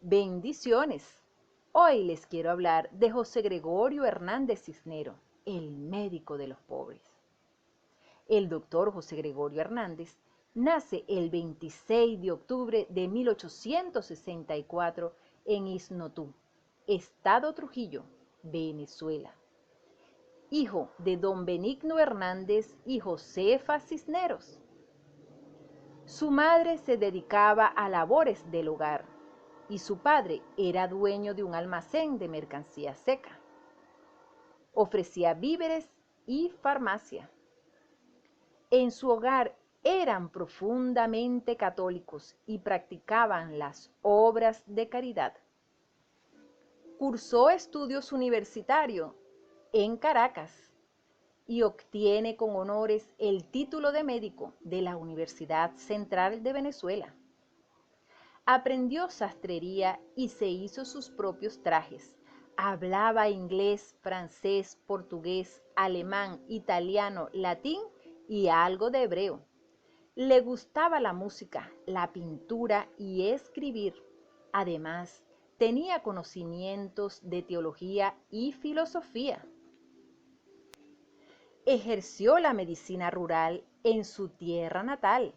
Bendiciones. Hoy les quiero hablar de José Gregorio Hernández Cisnero, el médico de los pobres. El doctor José Gregorio Hernández nace el 26 de octubre de 1864 en Isnotú, Estado Trujillo, Venezuela. Hijo de don Benigno Hernández y Josefa Cisneros. Su madre se dedicaba a labores del hogar y su padre era dueño de un almacén de mercancía seca. Ofrecía víveres y farmacia. En su hogar eran profundamente católicos y practicaban las obras de caridad. Cursó estudios universitarios en Caracas y obtiene con honores el título de médico de la Universidad Central de Venezuela. Aprendió sastrería y se hizo sus propios trajes. Hablaba inglés, francés, portugués, alemán, italiano, latín y algo de hebreo. Le gustaba la música, la pintura y escribir. Además, tenía conocimientos de teología y filosofía. Ejerció la medicina rural en su tierra natal.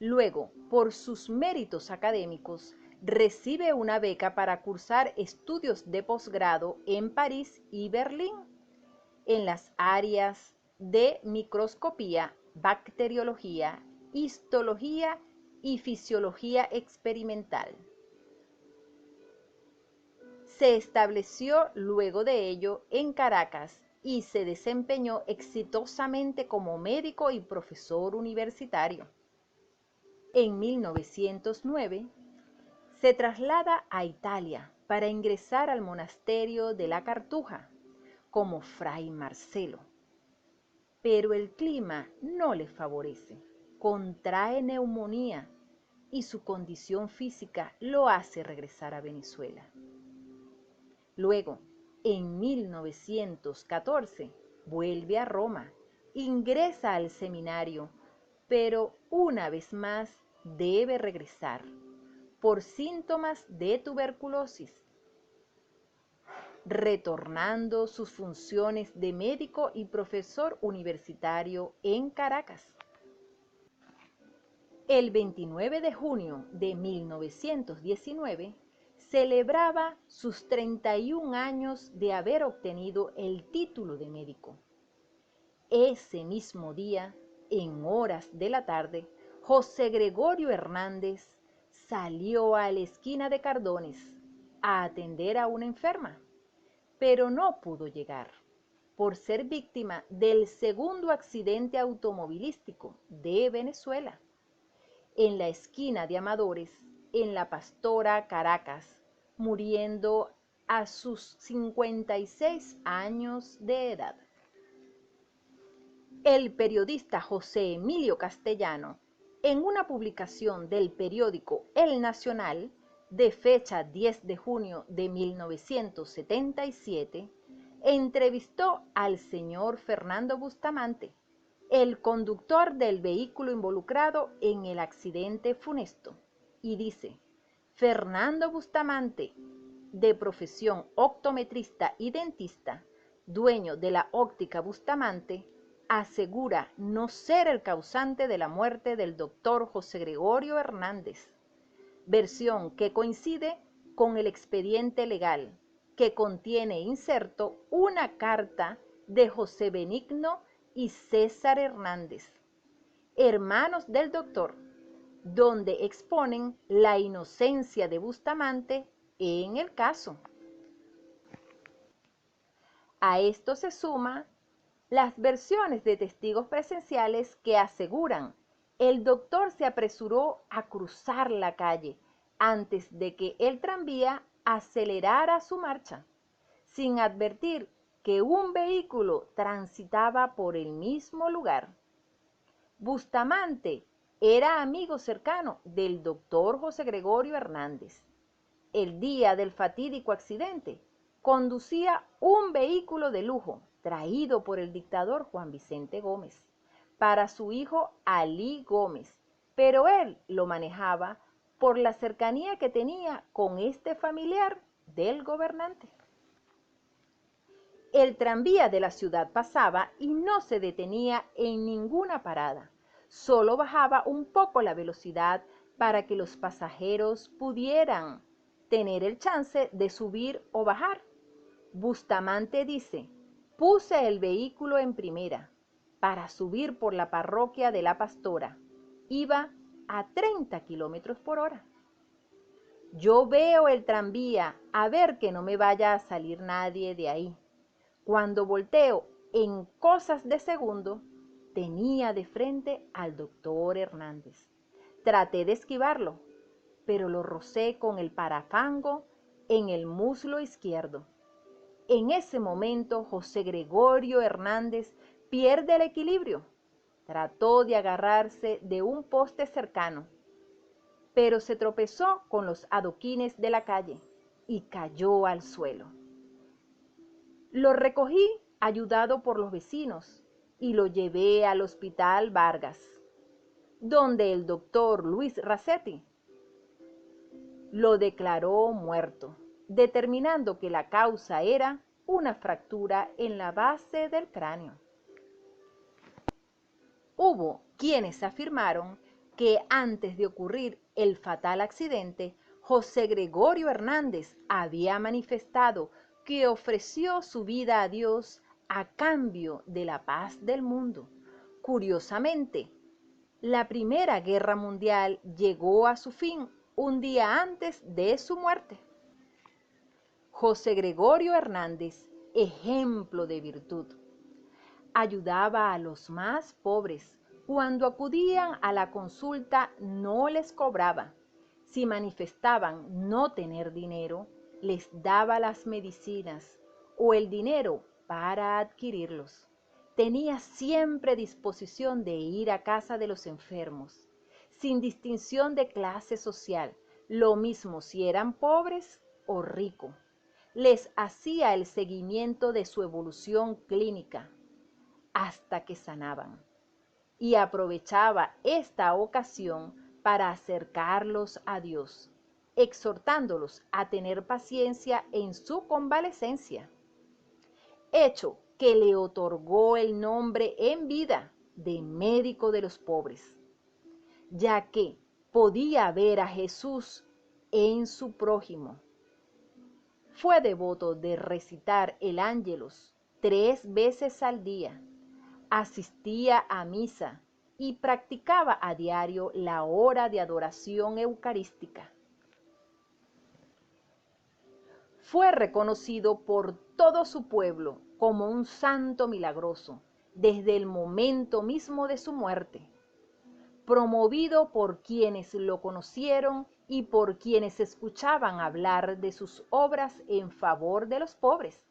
Luego, por sus méritos académicos, recibe una beca para cursar estudios de posgrado en París y Berlín, en las áreas de microscopía, bacteriología, histología y fisiología experimental. Se estableció luego de ello en Caracas y se desempeñó exitosamente como médico y profesor universitario. En 1909 se traslada a Italia para ingresar al monasterio de la Cartuja como fray Marcelo. Pero el clima no le favorece, contrae neumonía y su condición física lo hace regresar a Venezuela. Luego, en 1914, vuelve a Roma, ingresa al seminario, pero una vez más debe regresar por síntomas de tuberculosis, retornando sus funciones de médico y profesor universitario en Caracas. El 29 de junio de 1919 celebraba sus 31 años de haber obtenido el título de médico. Ese mismo día, en horas de la tarde, José Gregorio Hernández salió a la esquina de Cardones a atender a una enferma, pero no pudo llegar por ser víctima del segundo accidente automovilístico de Venezuela, en la esquina de Amadores, en La Pastora, Caracas, muriendo a sus 56 años de edad. El periodista José Emilio Castellano, en una publicación del periódico El Nacional, de fecha 10 de junio de 1977, entrevistó al señor Fernando Bustamante, el conductor del vehículo involucrado en el accidente funesto, y dice: Fernando Bustamante, de profesión optometrista y dentista, dueño de la óptica Bustamante, asegura no ser el causante de la muerte del doctor José Gregorio Hernández, versión que coincide con el expediente legal, que contiene inserto una carta de José Benigno y César Hernández, hermanos del doctor, donde exponen la inocencia de Bustamante en el caso. A esto se suma las versiones de testigos presenciales que aseguran el doctor se apresuró a cruzar la calle antes de que el tranvía acelerara su marcha, sin advertir que un vehículo transitaba por el mismo lugar. Bustamante era amigo cercano del doctor José Gregorio Hernández. El día del fatídico accidente, conducía un vehículo de lujo traído por el dictador Juan Vicente Gómez para su hijo Alí Gómez, pero él lo manejaba por la cercanía que tenía con este familiar del gobernante. El tranvía de la ciudad pasaba y no se detenía en ninguna parada. Solo bajaba un poco la velocidad para que los pasajeros pudieran tener el chance de subir o bajar. Bustamante dice: puse el vehículo en primera para subir por la parroquia de La Pastora. Iba a 30 kilómetros por hora. Yo veo el tranvía, a ver que no me vaya a salir nadie de ahí. Cuando volteo en cosas de segundo, tenía de frente al doctor Hernández. Traté de esquivarlo, pero lo rocé con el parafango en el muslo izquierdo. En ese momento, José Gregorio Hernández pierde el equilibrio. Trató de agarrarse de un poste cercano, pero se tropezó con los adoquines de la calle y cayó al suelo. Lo recogí ayudado por los vecinos y lo llevé al Hospital Vargas, donde el doctor Luis Racetti lo declaró muerto, determinando que la causa era una fractura en la base del cráneo. Hubo quienes afirmaron que antes de ocurrir el fatal accidente, José Gregorio Hernández había manifestado que ofreció su vida a Dios a cambio de la paz del mundo. Curiosamente, la Primera Guerra Mundial llegó a su fin un día antes de su muerte. José Gregorio Hernández, ejemplo de virtud, ayudaba a los más pobres. Cuando acudían a la consulta no les cobraba. Si manifestaban no tener dinero, les daba las medicinas o el dinero para adquirirlos. Tenía siempre disposición de ir a casa de los enfermos, sin distinción de clase social, lo mismo si eran pobres o ricos. Les hacía el seguimiento de su evolución clínica hasta que sanaban, y aprovechaba esta ocasión para acercarlos a Dios, exhortándolos a tener paciencia en su convalecencia, hecho que le otorgó el nombre en vida de médico de los pobres, ya que podía ver a Jesús en su prójimo. Fue devoto de recitar el Ángelus 3 veces al día, asistía a misa y practicaba a diario la hora de adoración eucarística. Fue reconocido por todo su pueblo como un santo milagroso desde el momento mismo de su muerte, promovido por quienes lo conocieron y por quienes escuchaban hablar de sus obras en favor de los pobres.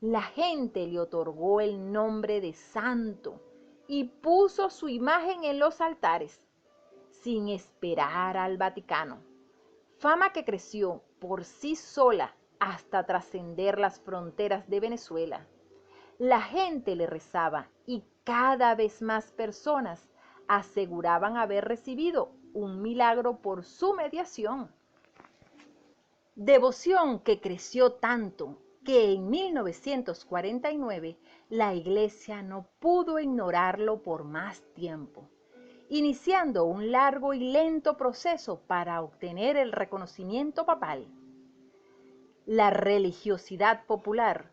La gente le otorgó el nombre de santo y puso su imagen en los altares, sin esperar al Vaticano. Fama que creció por sí sola hasta trascender las fronteras de Venezuela. La gente le rezaba y cada vez más personas aseguraban haber recibido un milagro por su mediación. Devoción que creció tanto que en 1949 la Iglesia no pudo ignorarlo por más tiempo, iniciando un largo y lento proceso para obtener el reconocimiento papal. La religiosidad popular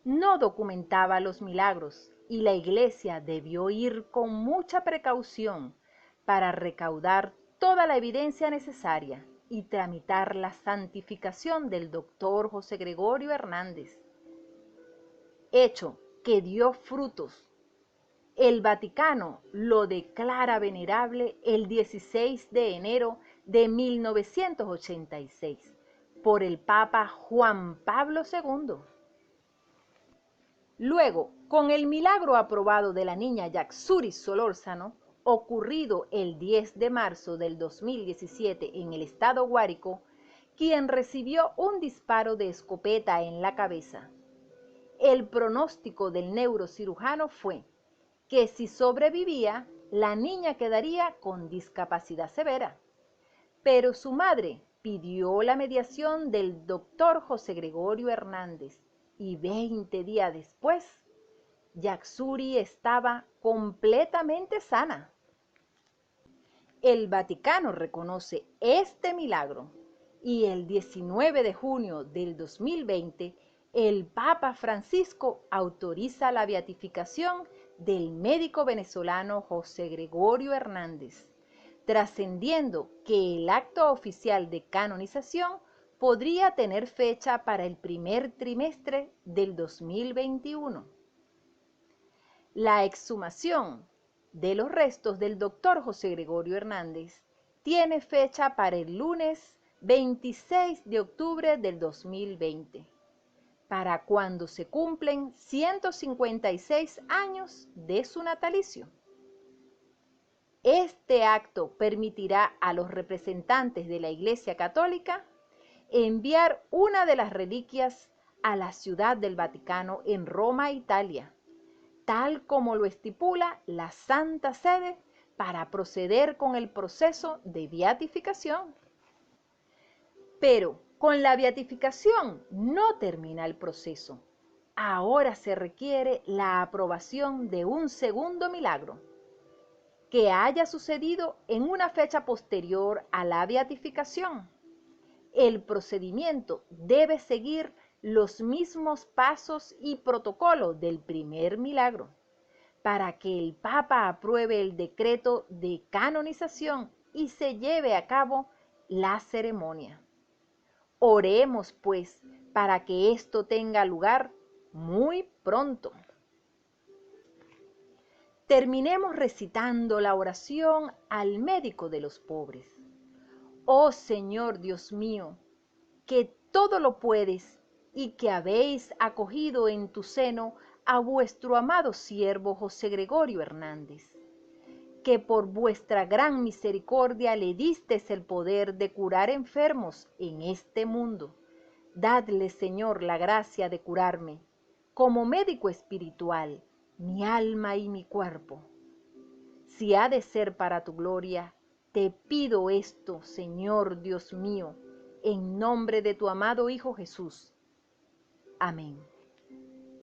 no documentaba los milagros y la Iglesia debió ir con mucha precaución para recaudar toda la evidencia necesaria y tramitar la santificación del doctor José Gregorio Hernández, hecho que dio frutos. El Vaticano lo declara venerable el 16 de enero de 1986 por el Papa Juan Pablo II. Luego, con el milagro aprobado de la niña Yaxuri Solórzano, ocurrido el 10 de marzo del 2017 en el estado Guárico, quien recibió un disparo de escopeta en la cabeza. El pronóstico del neurocirujano fue que si sobrevivía, la niña quedaría con discapacidad severa, Pero su madre pidió la mediación del doctor José Gregorio Hernández y 20 días después, Yaxuri estaba completamente sana. El Vaticano reconoce este milagro y el 19 de junio del 2020 el Papa Francisco autoriza la beatificación del médico venezolano José Gregorio Hernández, trascendiendo que el acto oficial de canonización podría tener fecha para el primer trimestre del 2021. La exhumación de los restos del doctor José Gregorio Hernández tiene fecha para el lunes 26 de octubre del 2020, para cuando se cumplen 156 años de su natalicio. Este acto permitirá a los representantes de la Iglesia Católica enviar una de las reliquias a la Ciudad del Vaticano en Roma, Italia, tal como lo estipula la Santa Sede para proceder con el proceso de beatificación. Pero con la beatificación no termina el proceso. Ahora se requiere la aprobación de un segundo milagro, que haya sucedido en una fecha posterior a la beatificación. El procedimiento debe seguir los mismos pasos y protocolos del primer milagro para que el Papa apruebe el decreto de canonización y se lleve a cabo la ceremonia. Oremos, pues, para que esto tenga lugar muy pronto. Terminemos recitando la oración al médico de los pobres. Oh Señor Dios mío, que todo lo puedes y que habéis acogido en tu seno a vuestro amado siervo José Gregorio Hernández, que por vuestra gran misericordia le distes el poder de curar enfermos en este mundo. Dadle, Señor, la gracia de curarme, como médico espiritual, mi alma y mi cuerpo. Si ha de ser para tu gloria, te pido esto, Señor Dios mío, en nombre de tu amado Hijo Jesús. Amén.